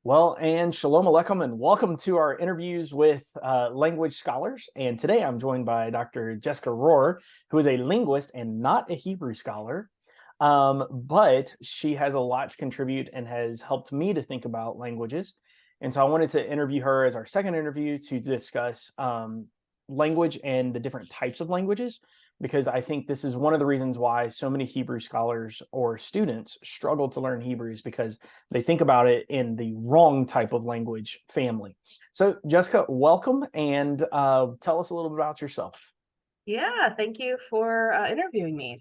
Well, and shalom aleichem, and welcome to our interviews with language scholars. And today I'm joined by Dr. Jessica Rohr, who is a linguist and not a Hebrew scholar, but she has a lot to contribute and has helped me to think about languages. And so I wanted to interview her as our second interview to discuss language and the different types of languages, because I think this is one of the reasons why so many Hebrew scholars or students struggle to learn Hebrew, is because they think about it in the wrong type of language family. So, Jessica, welcome, and tell us a little bit about yourself. Yeah, thank you for interviewing me.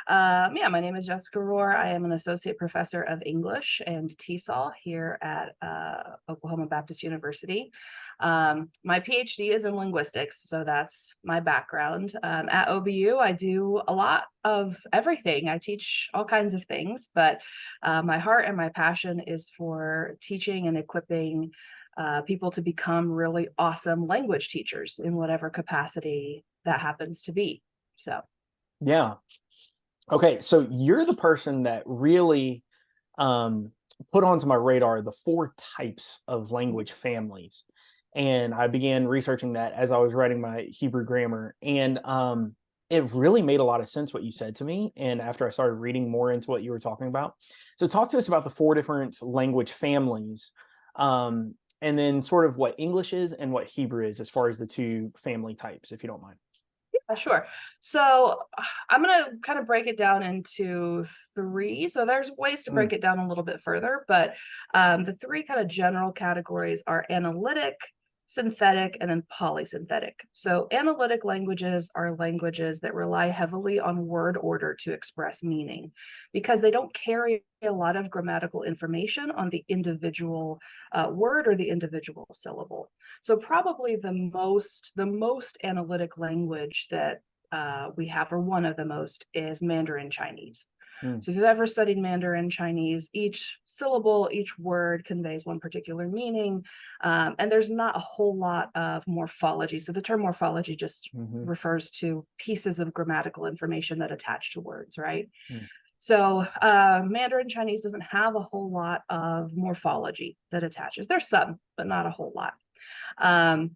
My name is Jessica Rohr. I am an associate professor of English and TESOL here at Oklahoma Baptist University. My PhD is in linguistics, so that's my background. At OBU, I do a lot of everything. I teach all kinds of things, but my heart and my passion is for teaching and equipping people to become really awesome language teachers in whatever capacity that happens to be. So, Yeah. Okay. So you're the person that really um, put onto my radar the four types of language families. And I began researching that as I was writing my Hebrew grammar. And it really made a lot of sense what you said to me. And after I started reading more into what you were talking about. So talk to us about the four different language families. And then sort of what English is and what Hebrew is as far as the two family types, if you don't mind. yeah, sure. So, I'm going to kind of break it down into three. So, there's ways to Mm, break it down a little bit further, but the three kind of general categories are analytic, synthetic, and then polysynthetic. So, analytic languages are languages that rely heavily on word order to express meaning because they don't carry a lot of grammatical information on the individual word or the individual syllable. So probably the most analytic language that we have, or one of the most, is Mandarin Chinese. mm, So if you've ever studied Mandarin Chinese, each syllable, each word conveys one particular meaning, and there's not a whole lot of morphology. So the term morphology just mhm, refers to pieces of grammatical information that attach to words, right? mm, So Mandarin Chinese doesn't have a whole lot of morphology that attaches. There's some, but not a whole lot. Um,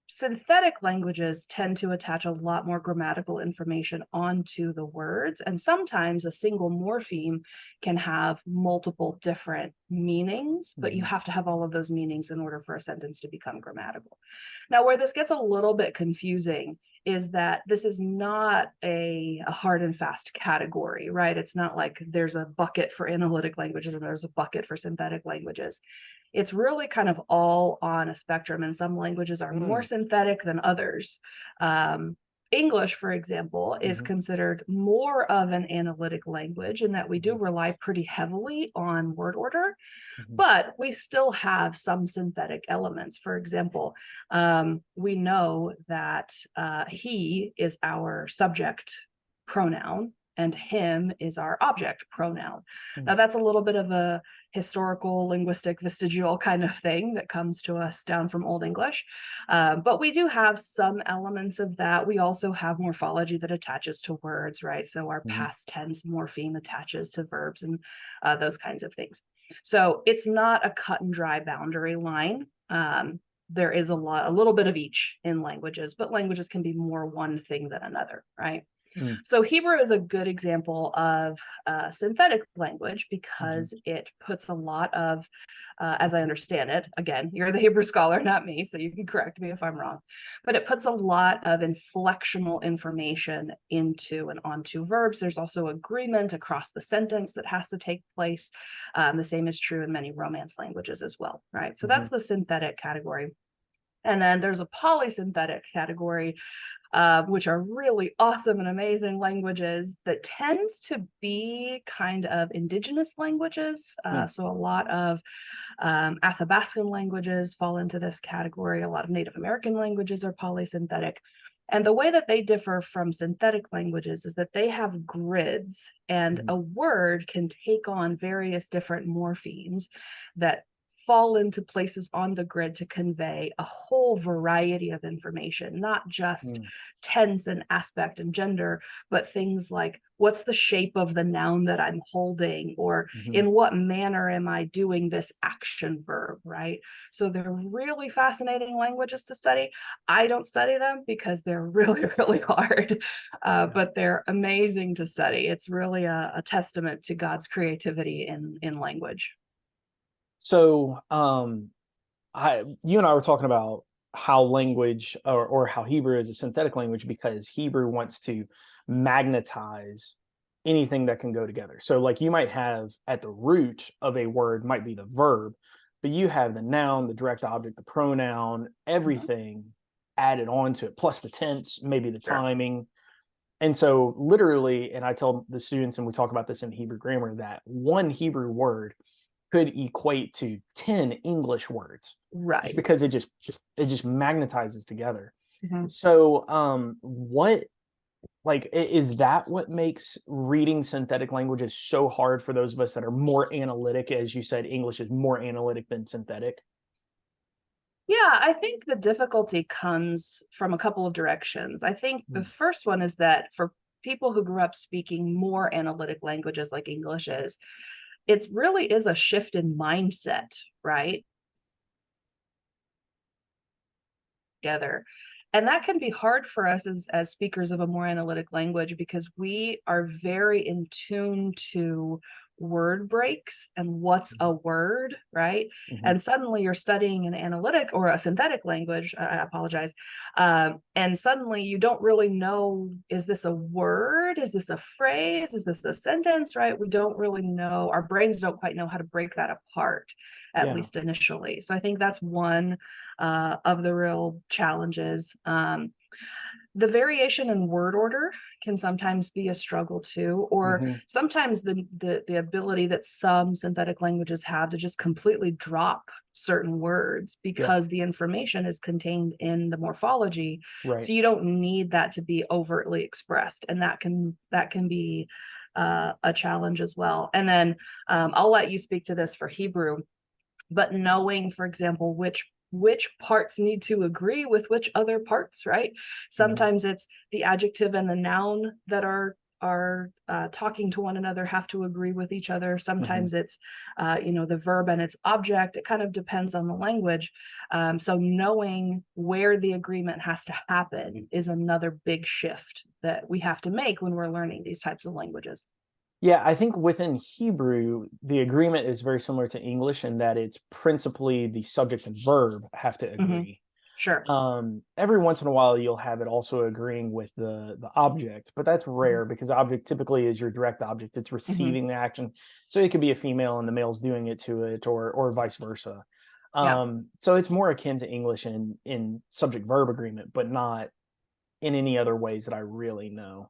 Synthetic languages tend to attach a lot more grammatical information onto the words, and sometimes a single morpheme can have multiple different meanings, but you mhm, have to have all of those meanings in order for a sentence to become grammatical. Now, where this gets a little bit confusing is that this is not a hard and fast category, right? It's not like there's a bucket for analytic languages and there's a bucket for synthetic languages. It's really kind of all on a spectrum, and some languages are more mm, synthetic than others. English, for example, is mhm, considered more of an analytic language in that we do mhm, rely pretty heavily on word order, mhm, but we still have some synthetic elements. For example, we know that he is our subject pronoun and him is our object pronoun. Now, mm, that's a little bit of a historical, linguistic, vestigial kind of thing that comes to us down from Old English. But we do have some elements of that. We also have morphology that attaches to words, right? So our mhm, past tense morpheme attaches to verbs and those kinds of things. So it's not a cut and dry boundary line. There is a little bit of each in languages, but languages can be more one thing than another, right? mm, So Hebrew is a good example of synthetic language mhm, because it puts a lot of, as I understand it, again, you're the Hebrew scholar, not me, so you can correct me if I'm wrong, but it puts a lot of inflectional information into and onto verbs. There's also agreement across the sentence that has to take place. The same is true in many Romance languages as well, right? So that's mhm, the synthetic category. And then there's a polysynthetic category, which are really awesome and amazing languages that tend to be kind of indigenous languages. mm, So a lot of Athabascan languages fall into this category. A lot of Native American languages are polysynthetic. And the way that they differ from synthetic languages is that they have grids, and mhm, a word can take on various different morphemes that fall into places on the grid to convey a whole variety of information, not just tense and aspect and gender, but things like what's the shape of the noun that I'm holding, or in what manner am I doing this action verb, right? So they're really fascinating languages to study. I don't study them because they're really, really hard, but they're amazing to study. It's really a testament to God's creativity in language. So, you and I were talking about how language or how Hebrew is a synthetic language because Hebrew wants to magnetize anything that can go together. So, like, you might have at the root of a word might be the verb, but you have the noun, the direct object, the pronoun, everything added onto it, plus the tense, maybe the timing. And so, literally, and I tell the students, and we talk about this in Hebrew grammar, that one Hebrew word could equate to 10 English words, just because it just magnetizes together. So, is that what makes reading synthetic languages so hard for those of us that are more analytic? As you said, English is more analytic than synthetic. Yeah, I think the difficulty comes from a couple of directions. I think the first one is that for people who grew up speaking more analytic languages like English is, it really is a shift in mindset, right? Together. And that can be hard for us as speakers of a more analytic language because we are very in tune to word breaks and what's a word, right? And suddenly you're studying an analytic or a synthetic language, I apologize, and suddenly you don't really know, is this a word? Is this a phrase? Is this a sentence, right? We don't really know. Our brains don't quite know how to break that apart, at least initially. So I think that's one of the real challenges. The variation in word order can sometimes be a struggle too, or sometimes the ability that some synthetic languages have to just completely drop certain words because the information is contained in the morphology. So you don't need that to be overtly expressed, and that can be a challenge as well. And then I'll let you speak to this for Hebrew, but knowing, for example, which parts need to agree with which other parts, right? Sometimes it's the adjective and the noun that are talking to one another have to agree with each other. Sometimes it's the verb and its object. It kind of depends on the language. So knowing where the agreement has to happen is another big shift that we have to make when we're learning these types of languages. Yeah, I think within Hebrew, the agreement is very similar to English in that it's principally the subject and verb have to agree. Sure. Every once in a while, you'll have it also agreeing with the object, but that's rare because object typically is your direct object. It's receiving the action. So it could be a female and the male's doing it to it, or vice versa. So it's more akin to English in subject verb agreement, but not in any other ways that I really know.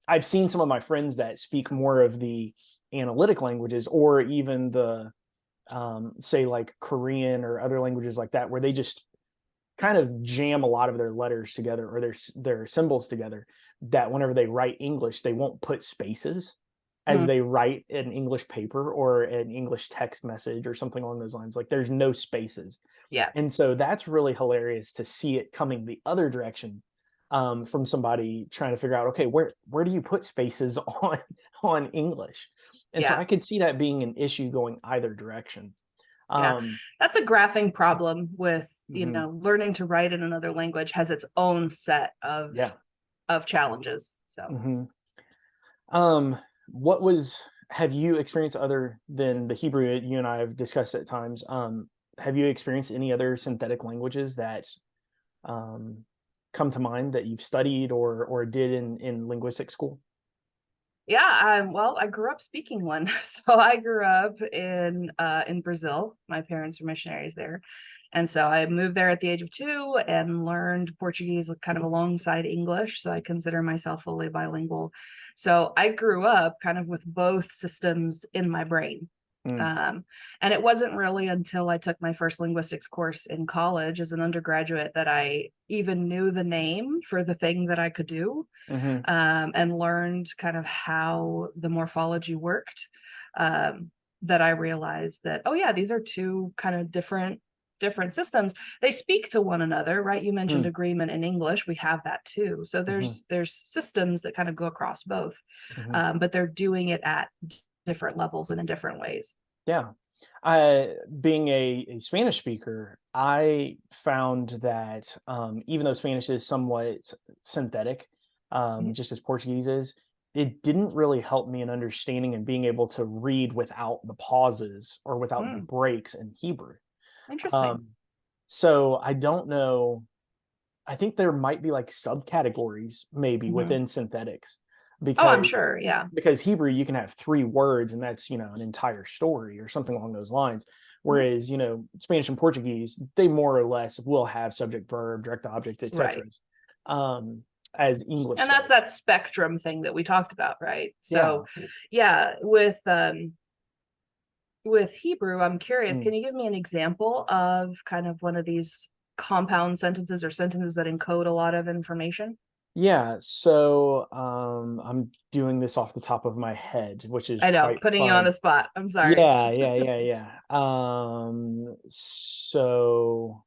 I've seen some of my friends that speak more of the analytic languages, or even the say like Korean or other languages like that, where they just kind of jam a lot of their letters together or their symbols together, that whenever they write English, they won't put spaces as they write an English paper or an English text message or something along those lines. Like there's no spaces. And so that's really hilarious to see it coming the other direction, from somebody trying to figure out, okay, where do you put spaces on English? And so I could see that being an issue going either direction. That's a graphing problem with learning to write in another language has its own set of challenges. So have you experienced, other than the Hebrew you and I have discussed at times, have you experienced any other synthetic languages that come to mind that you've studied or did in linguistic school? Well, I grew up speaking one. So I grew up in Brazil. My parents were missionaries there. And so I moved there at the age of 2 and learned Portuguese kind of alongside English. So I consider myself fully bilingual. So I grew up kind of with both systems in my brain. And it wasn't really until I took my first linguistics course in college as an undergraduate that I even knew the name for the thing that I could do, and learned kind of how the morphology worked. that I realized that, oh yeah, these are two kind of different systems. They speak to one another, right? You mentioned Mm, agreement in English. We have that too. So mhm, there's systems that kind of go across both, mhm. but they're doing it at different levels and in different ways. Yeah. Being a Spanish speaker, I found that even though Spanish is somewhat synthetic, Mhm. just as Portuguese is, it didn't really help me in understanding and being able to read without the pauses or without the Mm, breaks in Hebrew. interesting. Um, so I don't know. I think there might be like subcategories maybe Mhm. within synthetics Oh, I'm because sure. Yeah. Hebrew you can have 3 words and that's, an entire story or something along those lines. Mhm. Whereas, Spanish and Portuguese, they more or less will have subject, verb, direct object, etc. Right. Um, as English And that's does. that spectrum thing that we talked about, right? Yeah. So, yeah, with Hebrew, I'm curious, Mm. can you give me an example of kind of one of these compound sentences or sentences that encode a lot of information? Yeah, so I'm doing this off the top of my head, which is I know, quite putting you on the fun. spot. I'm sorry. Yeah, yeah, yeah, yeah. So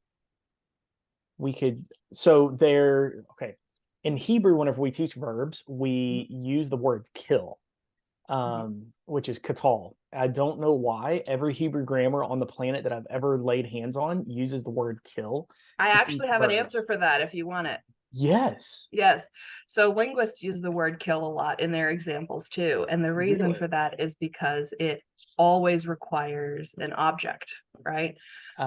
we could, so there, okay. In Hebrew, whenever we teach verbs, we use the word kill, Mhm. which is katal. I don't know why every Hebrew grammar on the planet that I've ever laid hands on uses the word kill I to teach actually have an answer verbs. for that if you want it. Yes, Yes. So linguists use the word kill a lot in their examples too. And the reason for really. that is because it always requires an object, right?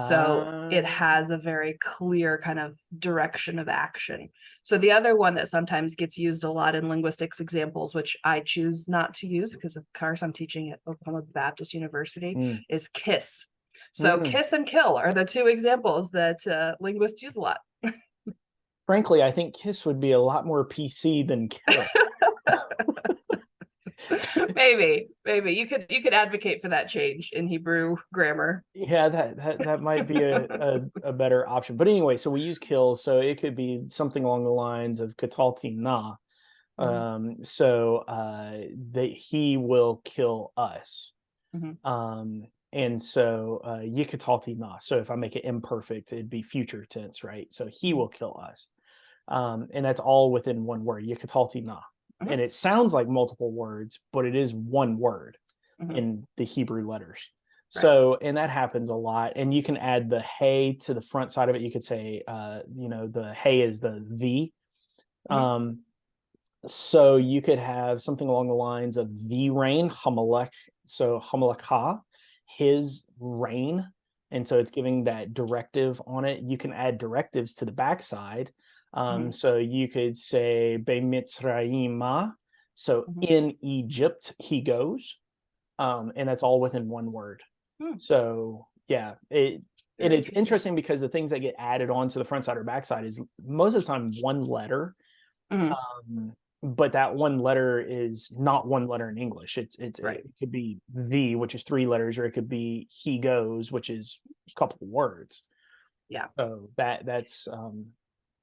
So it Uh, has a very clear kind of direction of action. So the other one that sometimes gets used a lot in linguistics examples, which I choose not to use because of course I'm teaching at Oklahoma Baptist University, mm, is kiss. So mm. kiss and kill are the two examples that linguists use a lot. Frankly, I think kiss would be a lot more PC than kill. Maybe you could advocate for that change in Hebrew grammar. Yeah, that might be a better option. But anyway, so we use kill, so it could be something along the lines of katalti na. Mhm, That he will kill us. mhm, And so yikatalti na. So if I make it imperfect, it'd be future tense, right? So he mhm, will kill us. And that's all within one word, yikatalti na. mhm, And it sounds like multiple words, but it is one word mhm. in the Hebrew letters. Right. So, and that happens a lot. And you can add the hey to the front side of it. You could say, the hey is the the. Mhm, Um, so you could have something along the lines of the rain, Hamalek. So Hamalekah, his reign. And so it's giving that directive on it. You can add directives to the backside. mhm, So you could say Be Mitzrayimah. So mhm. in Egypt he goes. And that's all within one word. Hmm, So yeah, and very it's interesting. interesting because the things that get added on to the front side or back side is most of the time one letter, Mhm, but that one letter is not one letter in English. right. It could be the, which is 3 letters, or it could be he goes, which is a couple of words. Yeah. So that's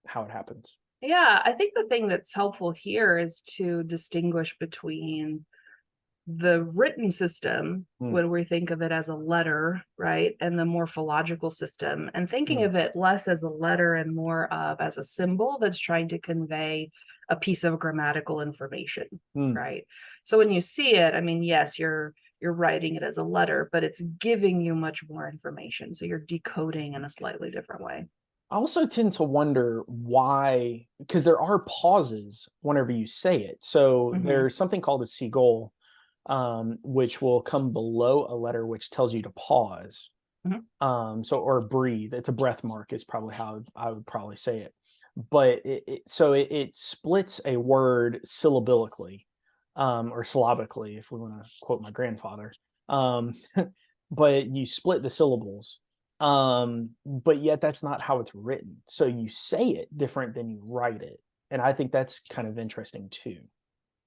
how it happens. Yeah. I think the thing that's helpful here is to distinguish between the written system Mm, when we think of it as a letter, right? And the morphological system, and thinking mm, of it less as a letter and more of as a symbol that's trying to convey a piece of grammatical information, mm. right? So when you see it, I mean, yes, you're writing it as a letter, but it's giving you much more information. So you're decoding in a slightly different way. I also tend to wonder why, because there are pauses whenever you say it. So Hmm. there's something called a seagull, which will come below a letter, which tells you to pause. Hmm. So or breathe. It's a breath mark is probably how I would probably say it. But it splits a word syllabically, or syllabically, if we want to quote my grandfather. Um, but you split the syllables. But yet that's not how it's written. So you say it different than you write it. And I think that's kind of interesting too.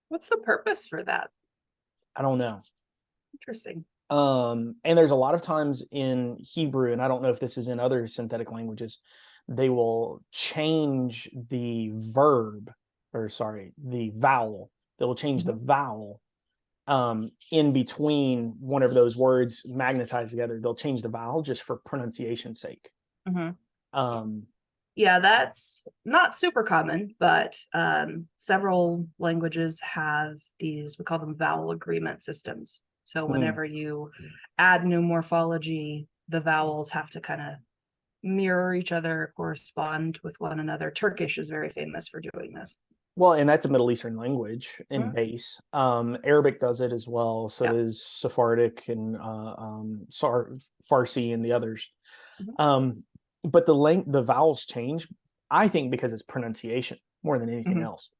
What's the purpose for that? I don't know. Interesting. And there's a lot of times in Hebrew, and I don't know if this is in other synthetic languages, they will change the verb, or sorry, the vowel. They will change the Mhm. vowel in between one of those words magnetized together, they'll change the vowel just for pronunciation's sake. Yeah, that's not super common, but several languages have these, we call them vowel agreement systems. So whenever you add new morphology, the vowels have to kind of mirror each other, correspond with one another. Turkish is very famous for doing this. Well, and that's a Middle Eastern language in base. Arabic does it as well. So does Sephardic and Farsi and the others. But the vowels change, I think, because it's pronunciation more than anything else.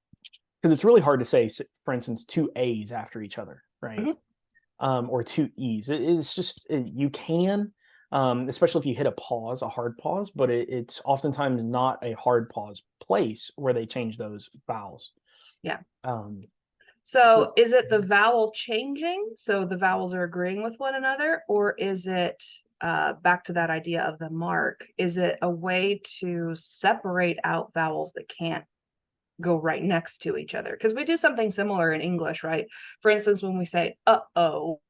Because it's really hard to say, for instance, two A's after each other, right? Or two E's. It's just, you can, especially if you hit a pause, a hard pause, but it's oftentimes not a hard pause place where they change those vowels. Yeah. So is it the vowel changing? So the vowels are agreeing with one another, or is it back to that idea of the mark? Is it a way to separate out vowels that can't go right next to each other? Because we do something similar in English, right? For instance, when we say uh-oh,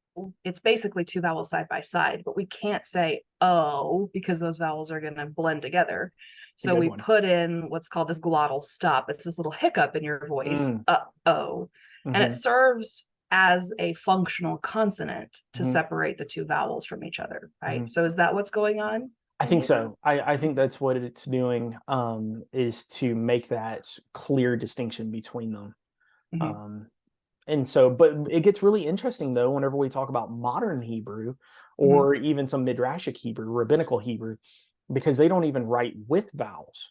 it's basically two vowels side by side, but we can't say oh because those vowels are going to blend together. So we put in what's called this glottal stop. It's this little hiccup in your voice, uh-oh, and it serves as a functional consonant to separate the two vowels from each other, right? So is that what's going on? I think so. I think that's what it's doing, is to make that clear distinction between them. And so, but it gets really interesting, though, whenever we talk about modern Hebrew or even some Midrashic Hebrew, rabbinical Hebrew, because they don't even write with vowels.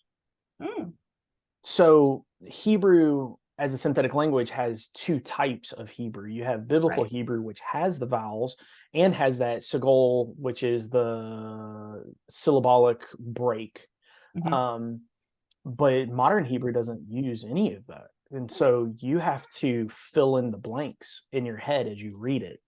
So Hebrew as a synthetic language has two types of Hebrew. You have biblical Hebrew, which has the vowels and has that segol, which is the syllabolic break. But modern Hebrew doesn't use any of that. And so you have to fill in the blanks in your head as you read it.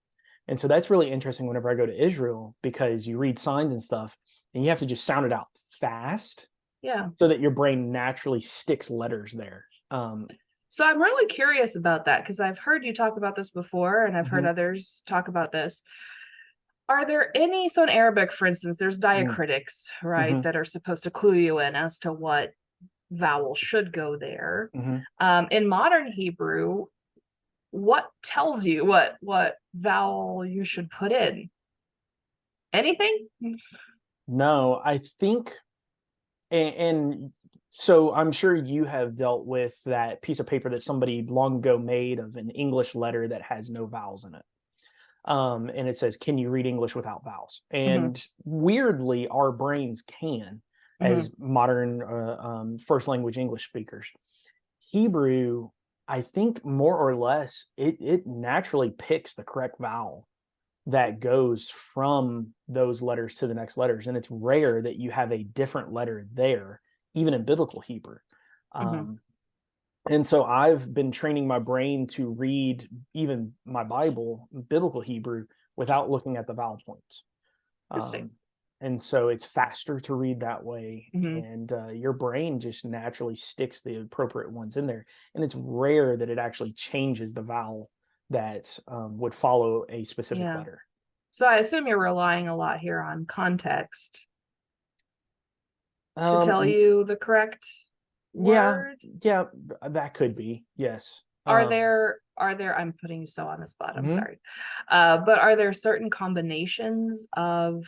And so that's really interesting whenever I go to Israel, because you read signs and stuff and you have to just sound it out fast. So that your brain naturally sticks letters there. So I'm really curious about that, because I've heard you talk about this before, and I've heard others talk about this. Are there any, so in Arabic, for instance, there's diacritics, right, that are supposed to clue you in as to what vowel should go there. In modern Hebrew, what tells you what vowel you should put in? Anything? No, I think, and so I'm sure you have dealt with that piece of paper that somebody long ago made of an English letter that has no vowels in it. And it says, can you read English without vowels? And weirdly, our brains can, as modern first language English speakers. Hebrew, I think more or less, it naturally picks the correct vowel that goes from those letters to the next letters. And it's rare that you have a different letter there, even in biblical Hebrew. And so I've been training my brain to read even my Bible, biblical Hebrew, without looking at the vowel points. And so it's faster to read that way. And your brain just naturally sticks the appropriate ones in there. And it's rare that it actually changes the vowel that would follow a specific letter. So I assume you're relying a lot here on context to tell you the correct word? Yeah, that could be, yes. Are there, I'm putting you so on the spot, I'm sorry. But are there certain combinations of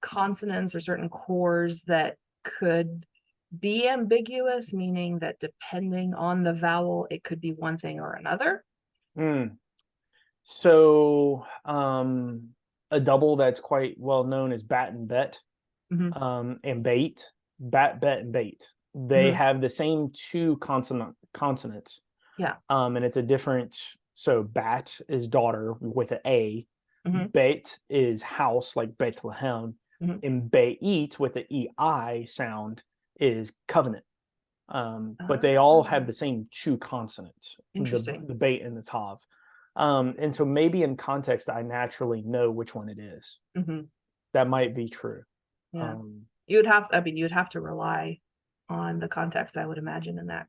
consonants or certain cores that could be ambiguous, meaning that depending on the vowel, it could be one thing or another? So a double that's quite well known is bat and bet, and bait, bat, bet, and bait. They have the same two consonants. And it's a different, so bat is daughter with an A, beit is house, like Bethlehem, and beit with the EI sound is covenant. But they all have the same two consonants, the bait and the tav. And so maybe in context, I naturally know which one it is. That might be true. You'd have to rely on the context, I would imagine, in that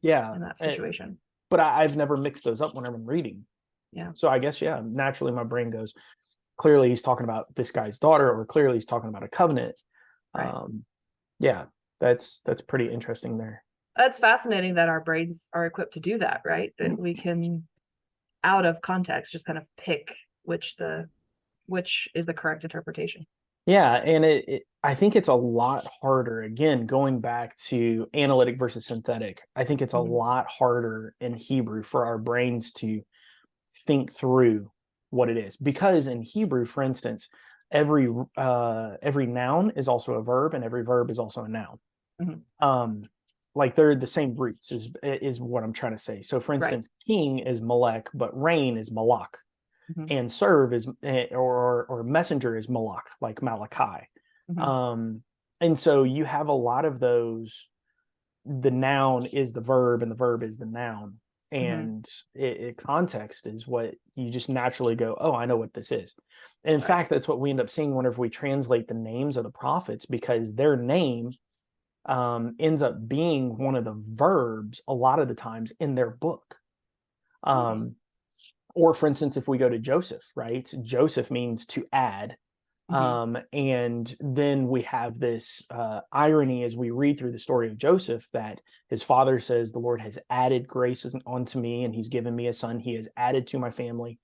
situation. But I've never mixed those up when I'm reading. Yeah. So I guess, yeah, naturally my brain goes, clearly he's talking about this guy's daughter, or clearly he's talking about a covenant. Right. Yeah, that's pretty interesting there. It's fascinating that our brains are equipped to do that, right? That we can, out of context, just kind of pick which is the correct interpretation. Yeah, and I think it's a lot harder, again, going back to analytic versus synthetic. I think it's a Mhm. lot harder in Hebrew for our brains to think through what it is, because in Hebrew, for instance, every noun is also a verb, and every verb is also a noun. Mhm. Um, like they're the same roots, is what I'm trying to say. So, for Right. instance, king is Melech, but rain is Malak, Mhm. and serve is or messenger is Malak, like Malachi. Mhm. Um, and so you have a lot of those. The noun is the verb, and the verb is the noun, Mhm. and context is what you just naturally go, oh, I know what this is. And in Right. fact, that's what we end up seeing whenever we translate the names of the prophets, because their name ends up being one of the verbs a lot of the times in their book. Mhm. um, or for instance, if we go to Joseph, right, Joseph means to add. Mhm. And then we have this irony as we read through the story of Joseph, that his father says, the Lord has added grace onto me, and he's given me a son. He has added to my family.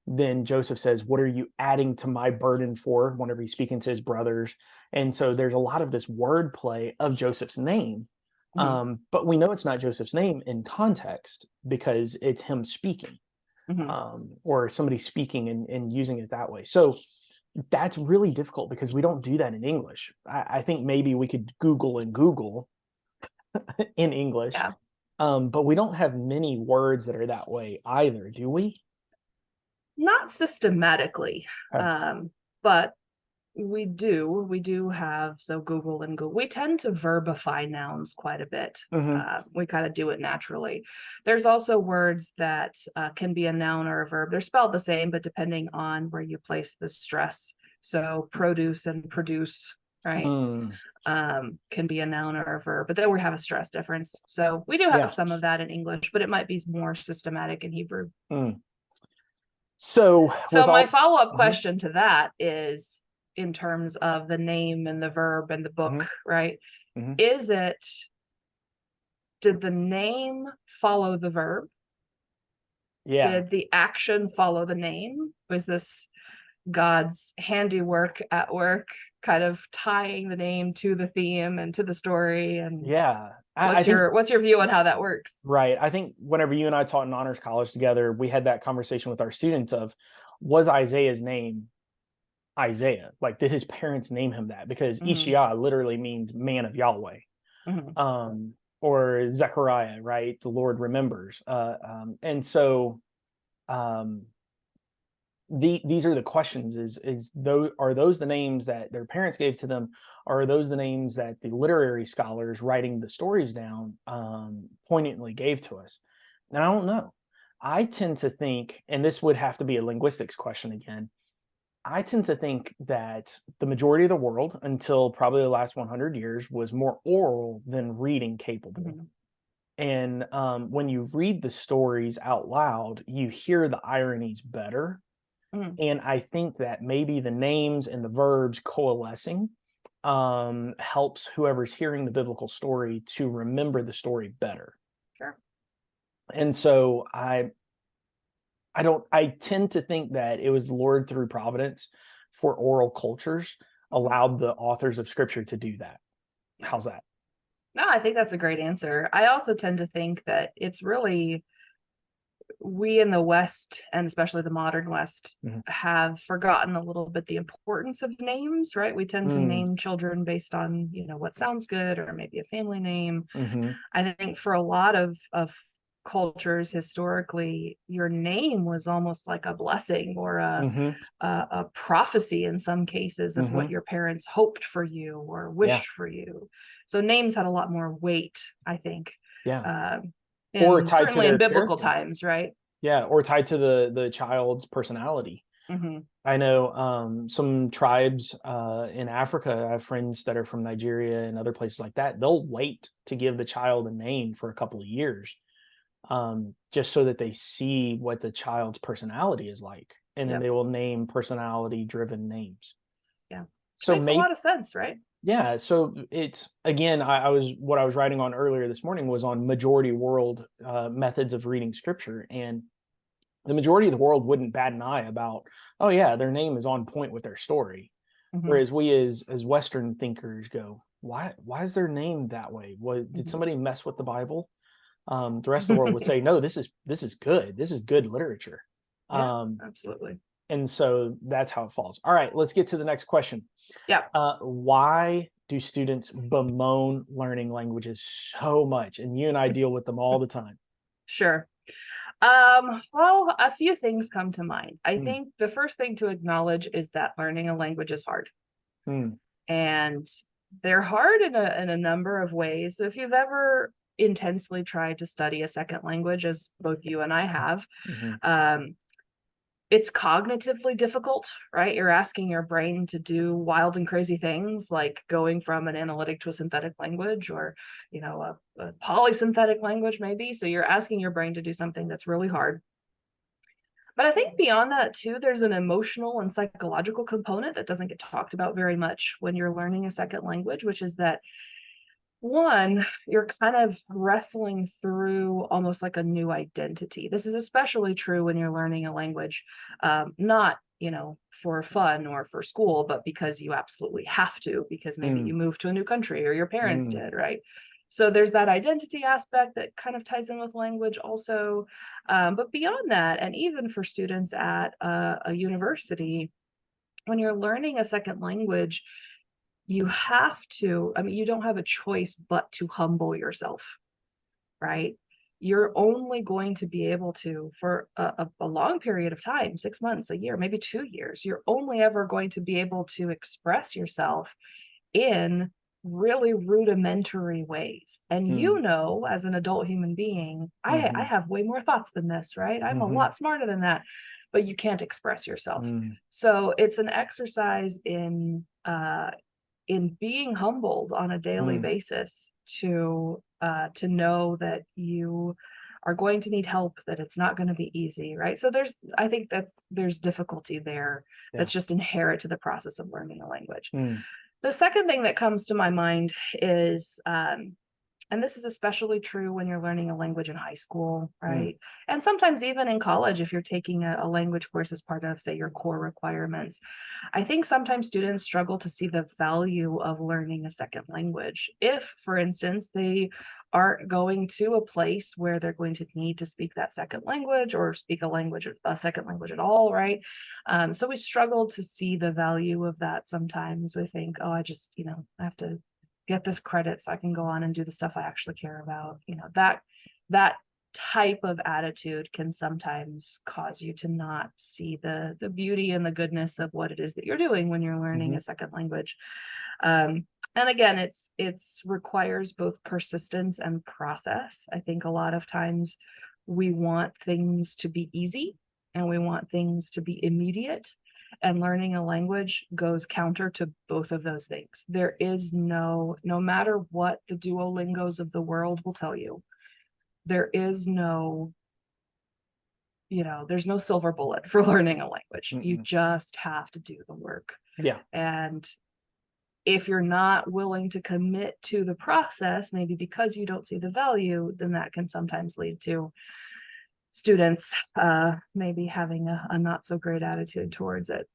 Then Joseph says, what are you adding to my burden for, whenever he's speaking to his brothers? And so there's a lot of this wordplay of Joseph's name. Mhm. But we know it's not Joseph's name in context, because it's him speaking, Mhm. or somebody speaking and using it that way. So that's really difficult, because we don't do that in English. I think maybe we could Google in English, Yeah. but we don't have many words that are that way either, do we? Not systematically, Okay. but we do have, so Google and Google, we tend to verbify nouns quite a bit. Mm-hmm. We kind of do it naturally. There's also words that can be a noun or a verb. They're spelled the same, but depending on where you place the stress. So produce and produce, right, Mm, can be a noun or a verb, but then we have a stress difference. So we do have yeah. some of that in English, but it might be more systematic in Hebrew. Mm. So So with my all, follow-up mhm, question to that is, in terms of the name and the verb and the book, mhm, right? mhm. Is it, did the name follow the verb? Yeah, Did the action follow the name? Was this God's handiwork at work, kind of tying the name to the theme and to the story? And yeah. I what's think, your view on how that works? right. I think whenever you and I taught in honors college together, we had that conversation with our students of, was Isaiah's name Isaiah? Like, did his parents name him that? Because Mm-hmm. Ishiah literally means man of Yahweh. Mm-hmm. Or Zechariah, right? The Lord remembers. And so um, these are the questions: is those, are those the names that their parents gave to them, or are those the names that the literary scholars writing the stories down poignantly gave to us? And I don't know. I tend to think, and this would have to be a linguistics question again, I tend to think that the majority of the world, until probably the last 100 years, was more oral than reading capable. Mm-hmm. And when you read the stories out loud, you hear the ironies better. Mm-hmm. And I think that maybe the names and the verbs coalescing helps whoever's hearing the biblical story to remember the story better. Sure. And so I tend to think that it was the Lord, through providence for oral cultures, Mm-hmm. allowed the authors of scripture to do that. Yeah. How's that? No, I think that's a great answer. I also tend to think that it's really, we in the West, and especially the modern West, Mhm. have forgotten a little bit the importance of names, right? We tend to Mm, name children based on, what sounds good, or maybe a family name. mhm, I think for a lot of cultures historically, your name was almost like a blessing, or mhm, a prophecy in some cases of what mhm. your parents hoped for you or Yeah, wished for you. So names had a lot more weight, I think, yeah. um, Or in tied to certainly in their biblical character. times, right? Yeah, or tied to the child's personality. Mm-hmm. I know some tribes in Africa. I have friends that are from Nigeria and other places like that. They'll wait to give the child a name for a couple of years, just so that they see what the child's personality is like. And then Yep. they will name personality driven names. Yeah. So Makes a lot of sense, right? yeah. So it's, again, what I was writing on earlier this morning was on majority world methods of reading scripture. And the majority of the world wouldn't bat an eye about, oh yeah, their name is on point with their story. Mm-hmm. Whereas we as Western thinkers go, why is their name that way? Did somebody mess with the Bible? The rest of the world would say, no, this is good. This is good literature. Yeah, absolutely. And so that's how it falls. All right, let's get to the next question. Yeah. Why do students bemoan learning languages so much? And you and I deal with them all the time. Sure. Well, a few things come to mind. I think the first thing to acknowledge is that learning a language is hard. And they're hard in a number of ways. So if you've ever intensely tried to study a second language, as both you and I have, it's cognitively difficult, right? You're asking your brain to do wild and crazy things like going from an analytic to a synthetic language, or, you know, a polysynthetic language maybe. So you're asking your brain to do something that's really hard. But I think beyond that too, there's an emotional and psychological component that doesn't get talked about very much when you're learning a second language, which is that, one, you're kind of wrestling through almost like a new identity. This is especially true when you're learning a language, not, you know, for fun or for school, but because you absolutely have to, because maybe you moved to a new country or your parents did, right? So there's that identity aspect that kind of ties in with language also. But beyond that, and even for students at a university, when you're learning a second language, you have to, I mean, you don't have a choice but to humble yourself, right? You're only going to be able to, for a long period of time, 6 months, a year, maybe 2 years, you're only ever going to be able to express yourself in really rudimentary ways. And you know, as an adult human being, I have way more thoughts than this, right? I'm a lot smarter than that, but you can't express yourself. So it's an exercise in being humbled on a daily basis to know that you are going to need help, that it's not going to be easy, right? So I think there's difficulty there that's just inherent to the process of learning a language. The second thing that comes to my mind is, and this is especially true when you're learning a language in high school, right? And sometimes even in college, if you're taking a language course as part of, say, your core requirements. I think sometimes students struggle to see the value of learning a second language. If, for instance, they aren't going to a place where they're going to need to speak that second language or speak a second language at all, right? So we struggle to see the value of that sometimes. We think, oh, I just, you know, I have to get this credit so I can go on and do the stuff I actually care about. You know, that type of attitude can sometimes cause you to not see the beauty and the goodness of what it is that you're doing when you're learning a second language. And again, it's requires both persistence and process. I think a lot of times we want things to be easy and we want things to be immediate. And learning a language goes counter to both of those things. There is no matter what the Duolingos of the world will tell you, there is no, you know, there's no silver bullet for learning a language. You just have to do the work. Yeah. And if you're not willing to commit to the process, maybe because you don't see the value, then that can sometimes lead to students maybe having a not so great attitude towards it.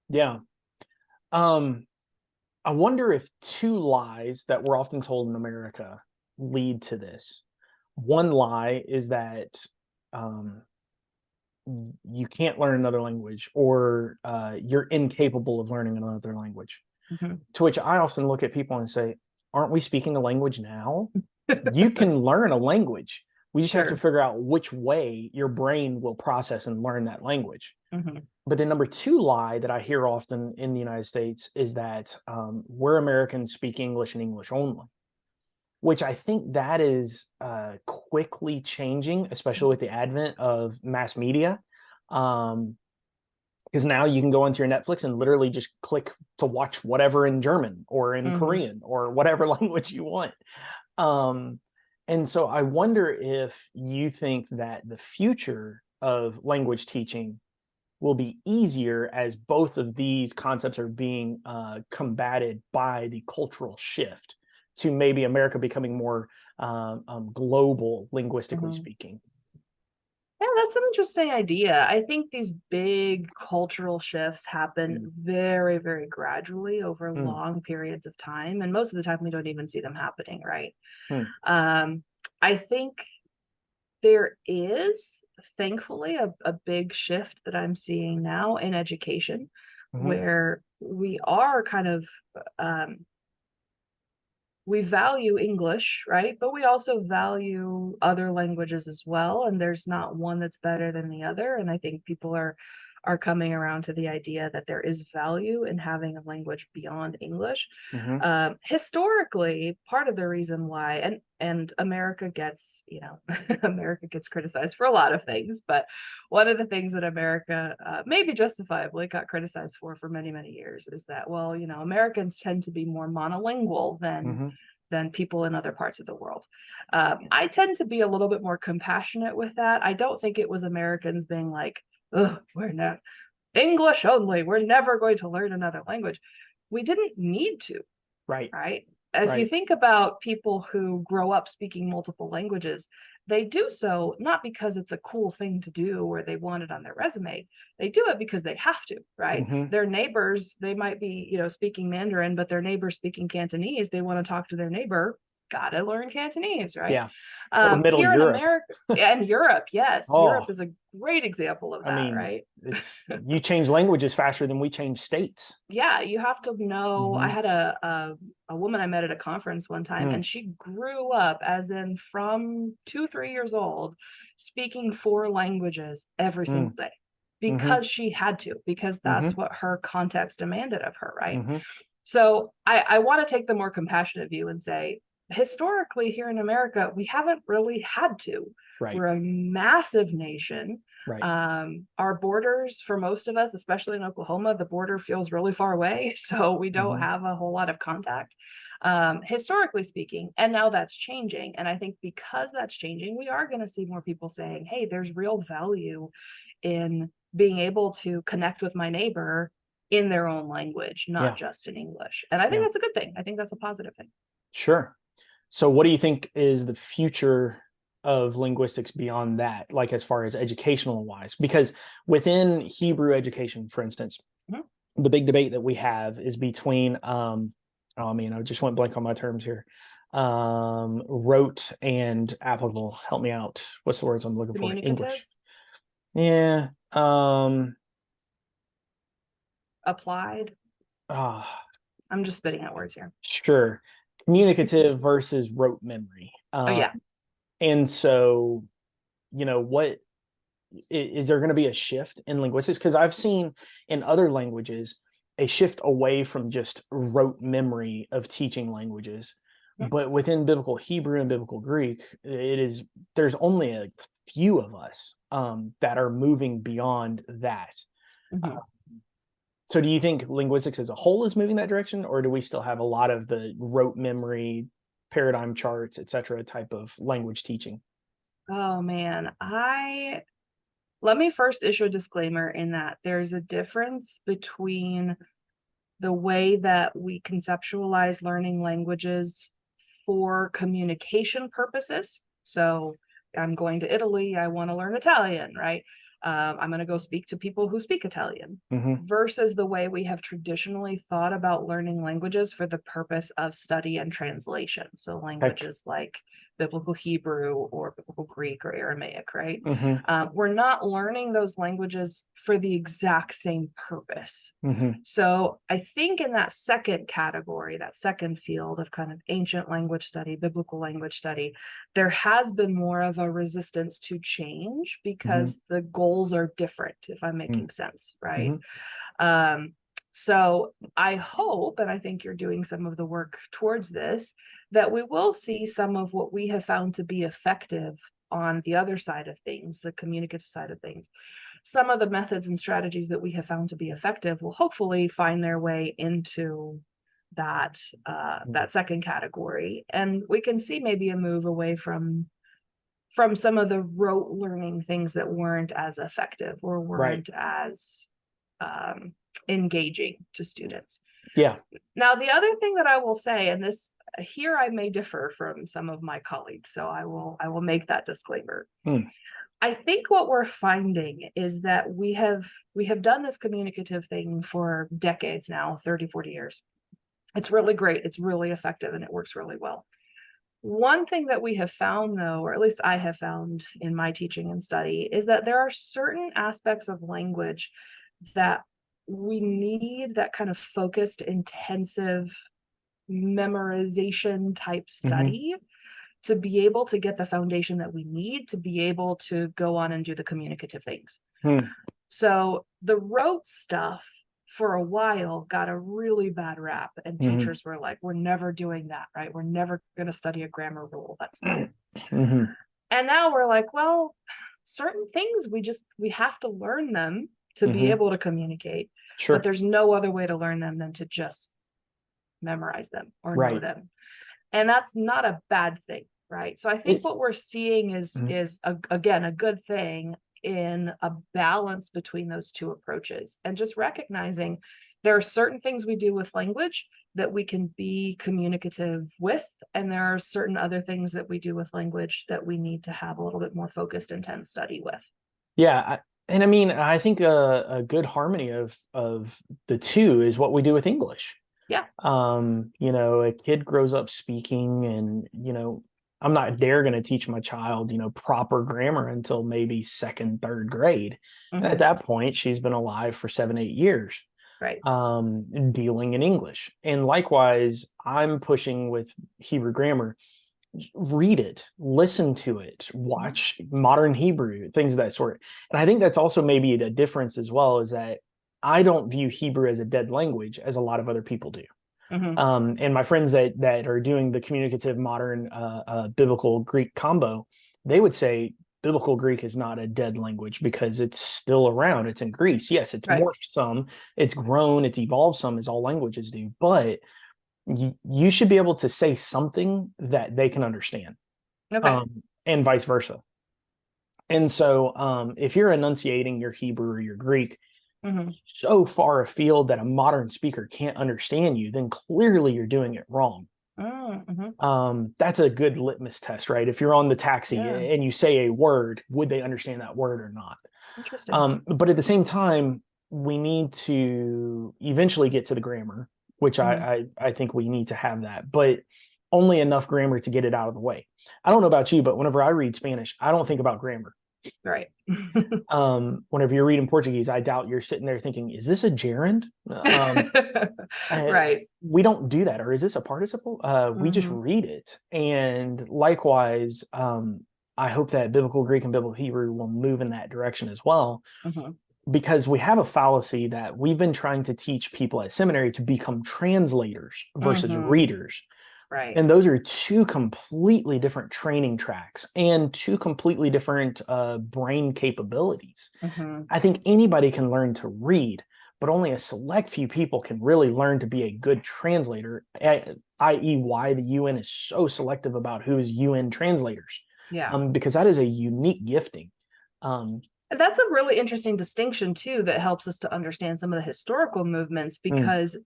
Yeah. I wonder if two lies that we're often told in America lead to this. One lie is that you can't learn another language, or you're incapable of learning another language. To which I often look at people and say, aren't we speaking a language now? You can learn a language. We just have to figure out which way your brain will process and learn that language. But the number two lie that I hear often in the United States is that we're Americans, speak English and English only, which I think that is quickly changing, especially with the advent of mass media. Because now you can go onto your Netflix and literally just click to watch whatever in German or in Korean or whatever language you want. And And so I wonder if you think that the future of language teaching will be easier as both of these concepts are being combated by the cultural shift to maybe America becoming more global, linguistically Mhm. speaking. Yeah, that's an interesting idea. I think these big cultural shifts happen Mm, very, very gradually over mm, long periods of time. And most of the time, we don't even see them happening, right? mm, Um, I think there is, thankfully, a big shift that I'm seeing now in education mhm, where we are kind of um, we value English, right? But we also value other languages as well. And there's not one that's better than the other. And I think people are coming around to the idea that there is value in having a language beyond English. mhm, Historically, part of the reason why, and America gets, America gets criticized for a lot of things, but one of the things that America maybe justifiably got criticized for many, many years is that, well, Americans tend to be more monolingual mhm. than people in other parts of the world. I tend to be a little bit more compassionate with that. I don't think it was Americans being like, "Ugh, we're not English only. We're never going to learn another language." We didn't need to, Right, right? If you right. think about people who grow up speaking multiple languages, they do so not because it's a cool thing to do or they want it on their resume. They do it because they have to, right? Mhm. Their neighbors, they might be, speaking Mandarin, but their neighbor speaking Cantonese. They want to talk to their neighbor, gotta learn Cantonese, right? Yeah. Or Middle Here in Europe. America and Europe, yes, Europe Oh, is a great example of I that, mean, right? it's you change languages faster than we change states. Yeah, you have to know. I Mhm, had a woman I met at a conference one time, mm, and she grew up, as in from 2, 3 years old, speaking 4 languages every single mm, day mhm, because she had to, because that's mhm, what her context demanded of her, right? mhm. So I want to take the more compassionate view and say, historically, here in America, we haven't really had to. Right, We're a massive nation. right. Our borders, for most of us, especially in Oklahoma, the border feels really far away. So we don't Mhm. have a whole lot of contact, historically speaking. And now that's changing. And I think because that's changing, we are going to see more people saying, hey, there's real value in being able to connect with my neighbor in their own language, not Yeah, just in English. And I think yeah, that's a good thing. I think that's a positive thing. sure. So what do you think is the future of linguistics beyond that, like as far as educational wise? Because within Hebrew education, for instance, Mhm. the big debate that we have is between oh man, I just went blank on my terms here. Rote and applicable. Help me out. What's the words I'm looking for? Communicative, English. Yeah. applied. Ah, I'm just spitting out words here. sure. Communicative versus rote memory. Oh, yeah. And so, what is there going to be a shift in linguistics? Because I've seen in other languages a shift away from just rote memory of teaching languages. But within biblical Hebrew and biblical Greek, there's only a few of us that are moving beyond that. Uh, Mhm. so do you think linguistics as a whole is moving that direction, or do we still have a lot of the rote memory, paradigm charts, etc. type of language teaching? Oh, man. Let me first issue a disclaimer in that there's a difference between the way that we conceptualize learning languages for communication purposes. So I'm going to Italy, I want to learn Italian, right? I'm going to go speak to people who speak Italian, Hmm. versus the way we have traditionally thought about learning languages for the purpose of study and translation. So Heck. languages like biblical Hebrew or biblical Greek or Aramaic, right? Hmm. We're not learning those languages for the exact same purpose. Hmm. So I think in that second category, that second field of kind of ancient language study, biblical language study, there has been more of a resistance to change Hmm. because the goals are different, if I'm making sense, right? Hmm. Um, so I hope, and I think you're doing some of the work towards this, that we will see some of what we have found to be effective on the other side of things, the communicative side of things. Some of the methods and strategies that we have found to be effective will hopefully find their way into that that second category, and we can see maybe a move away from some of the rote learning things that weren't as effective or weren't as engaging to students. Yeah. Now, the other thing that I will say, and this here I may differ from some of my colleagues, so I will make that disclaimer. I think what we're finding is that we have done this communicative thing for decades now, 30, 40 years. It's really great. It's really effective and it works really well. One thing that we have found, though, or at least I have found in my teaching and study, is that there are certain aspects of language that we need that kind of focused, intensive memorization type study to be able to get the foundation that we need to be able to go on and do the communicative things. So the rote stuff for a while got a really bad rap, and teachers were like, we're never doing that, right? We're never going to study a grammar rule. That's dumb. And now we're like, well, certain things we have to learn them to be able to communicate. Sure. But there's no other way to learn them than to just memorize them or know them. And that's not a bad thing, right? So I think what we're seeing is again a good thing in a balance between those two approaches, and just recognizing there are certain things we do with language that we can be communicative with, and there are certain other things that we do with language that we need to have a little bit more focused, intense study with. Yeah. And I mean, I think a good harmony of the two is what we do with English. Yeah. You know, a kid grows up speaking, and, you know, I'm not going to teach my child, you know, proper grammar until maybe second, third grade. And at that point, she's been alive for 7, 8 years. Right. Dealing in English. And likewise, I'm pushing with Hebrew grammar. Read it, listen to it, watch modern Hebrew, things of that sort. And I think that's also maybe the difference as well, is that I don't view Hebrew as a dead language as a lot of other people do. And my friends that are doing the communicative modern biblical Greek combo, they would say biblical Greek is not a dead language because it's still around. It's in Greece. Yes, it's morphed some, it's grown, it's evolved some, as all languages do, but you should be able to say something that they can understand, and vice versa. And so if you're enunciating your Hebrew or your Greek so far afield that a modern speaker can't understand you, then clearly you're doing it wrong. That's a good litmus test, right? If you're on the taxi and you say a word, would they understand that word or not? Interesting. But at the same time, we need to eventually get to the grammar, which I think we need to have that, but only enough grammar to get it out of the way. I don't know about you, but whenever I read Spanish, I don't think about grammar. Right. Whenever you're reading Portuguese, I doubt you're sitting there thinking, is this a gerund? Right. We don't do that. Or is this a participle? We just read it. And likewise, I hope that biblical Greek and biblical Hebrew will move in that direction as well. Because we have a fallacy that we've been trying to teach people at seminary to become translators versus readers. Right. And those are two completely different training tracks and two completely different brain capabilities. I think anybody can learn to read, but only a select few people can really learn to be a good translator, i.e. why the UN is so selective about who is UN translators. Because that is a unique gifting. That's a really interesting distinction, too, that helps us to understand some of the historical movements, because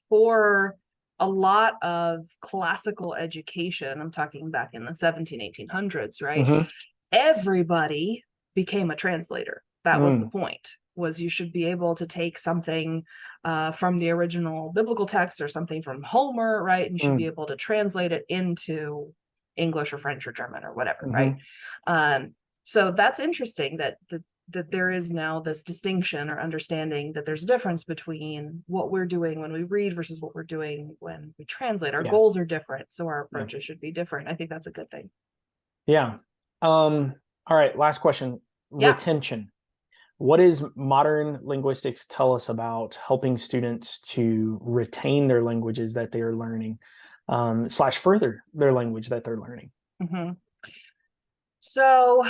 for a lot of classical education, I'm talking back in the 1800s, right? Everybody became a translator. That was the point, was you should be able to take something from the original biblical text or something from Homer, right? And you should be able to translate it into English or French or German or whatever, right? So that's interesting that there is now this distinction or understanding that there's a difference between what we're doing when we read versus what we're doing when we translate. Our goals are different, so our approaches should be different. I think that's a good thing. Yeah. All right, last question. Retention. What does modern linguistics tell us about helping students to retain their languages that they are learning, / further their language that they're learning? So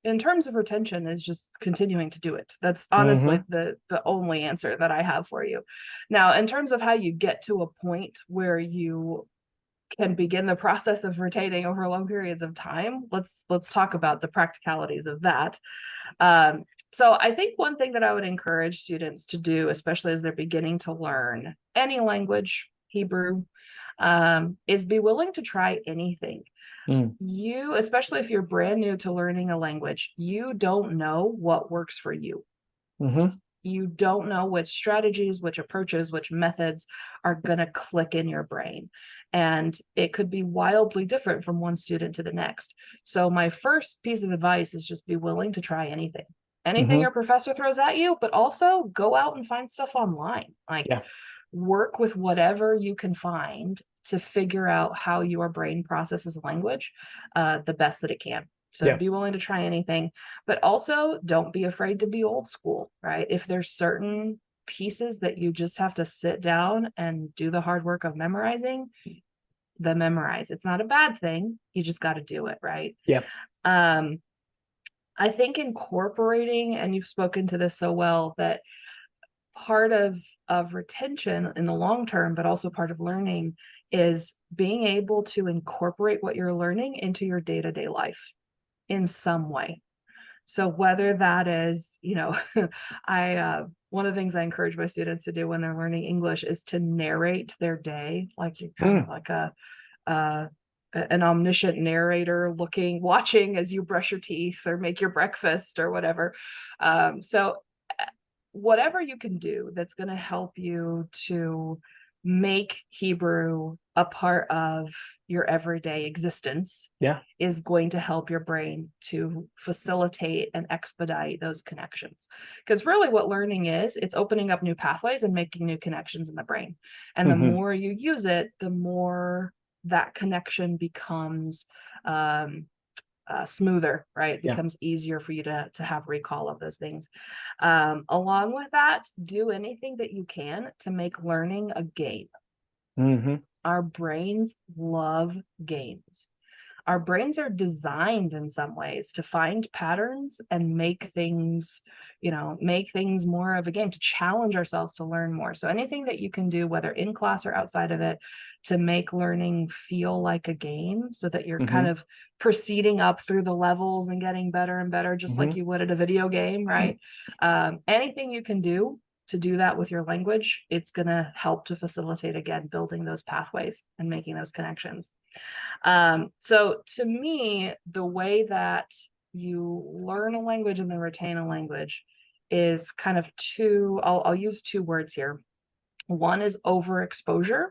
in terms of retention, is just continuing to do it. That's honestly Mm-hmm. the only answer that I have for you. Now, in terms of how you get to a point where you can begin the process of retaining over long periods of time, let's talk about the practicalities of that. So I think one thing that I would encourage students to do, especially as they're beginning to learn any language, Hebrew, is be willing to try anything. You, especially if you're brand new to learning a language, you don't know what works for you. Mm-hmm. You don't know which strategies, which approaches, which methods are going to click in your brain. And it could be wildly different from one student to the next. So my first piece of advice is just be willing to try anything. Anything Mm-hmm. your professor throws at you, but also go out and find stuff online. Like, Yeah. work with whatever you can find to figure out how your brain processes language the best that it can. So Yeah. be willing to try anything, but also don't be afraid to be old school, right? If there's certain pieces that you just have to sit down and do the hard work of memorizing, then memorize. It's not a bad thing. You just got to do it, right? Yeah. Um, I think incorporating, and you've spoken to this so well, that part of retention in the long term, but also part of learning, is being able to incorporate what you're learning into your day-to-day life in some way. So whether that is, I one of the things I encourage my students to do when they're learning English is to narrate their day, like you're kind of like uh, an omniscient narrator watching as you brush your teeth or make your breakfast or whatever. So whatever you can do that's going to help you to make Hebrew a part of your everyday existence Yeah. is going to help your brain to facilitate and expedite those connections. Because really what learning is, it's opening up new pathways and making new connections in the brain. And the Mm-hmm. more you use it, the more that connection becomes smoother, right? It Yeah. becomes easier for you to have recall of those things. Along with that, do anything that you can to make learning a game. Mm-hmm. Our brains love games. Our brains are designed in some ways to find patterns and make things more of a game, to challenge ourselves to learn more. So anything that you can do, whether in class or outside of it, to make learning feel like a game, so that you're kind Mm-hmm. of proceeding up through the levels and getting better and better, just like Mm-hmm. you would at a video game, right? Anything you can do to do that with your language, it's going to help to facilitate, again, building those pathways and making those connections. So to me, the way that you learn a language and then retain a language is kind of I'll use two words here. One is overexposure,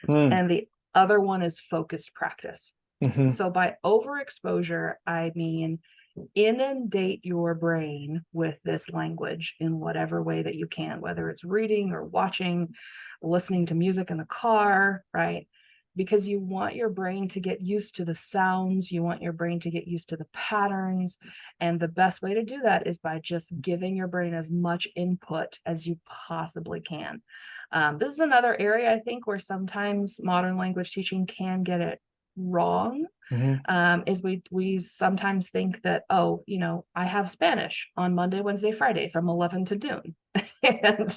Mm. and the other one is focused practice. Mm-hmm. So by overexposure, I mean inundate your brain with this language in whatever way that you can, whether it's reading or watching, listening to music in the car, right? Because you want your brain to get used to the sounds, you want your brain to get used to the patterns. And the best way to do that is by just giving your brain as much input as you possibly can. This is another area, I think, where sometimes modern language teaching can get it wrong. Mm-hmm. Is we sometimes think that, I have Spanish on Monday, Wednesday, Friday from 11 to noon. And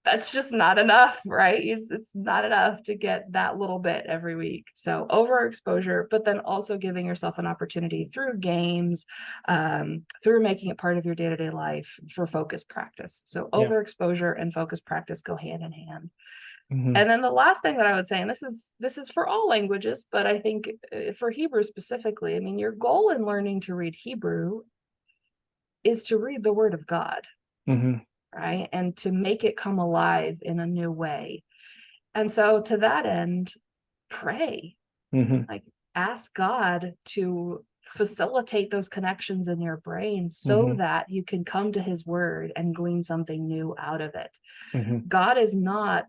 that's just not enough, right? It's not enough to get that little bit every week. So overexposure, but then also giving yourself an opportunity through games, through making it part of your day-to-day life for focused practice. So Yeah. overexposure and focused practice go hand in hand. Mm-hmm. And then the last thing that I would say, and this is for all languages, but I think for Hebrew specifically, I mean, your goal in learning to read Hebrew is to read the Word of God, Mm-hmm. right? And to make it come alive in a new way. And so to that end, pray, Mm-hmm. like ask God to facilitate those connections in your brain so Mm-hmm. that you can come to His Word and glean something new out of it. Mm-hmm. God is not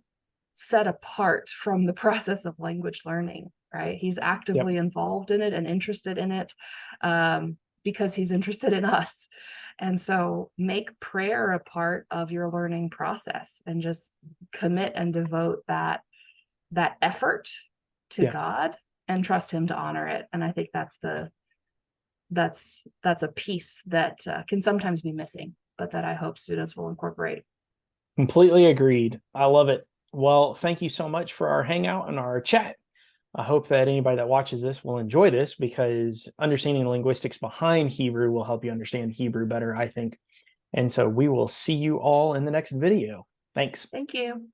set apart from the process of language learning, right? He's Yep. actively involved in it and interested in it, because He's interested in us. And so make prayer a part of your learning process and just commit and devote that effort to Yeah. God and trust Him to honor it. And I think that's the that's a piece that can sometimes be missing, but that I hope students will incorporate. Completely agreed. I love it. Well, thank you so much for our hangout and our chat. I hope that anybody that watches this will enjoy this, because understanding the linguistics behind Hebrew will help you understand Hebrew better, I think. And so we will see you all in the next video. Thanks. Thank you.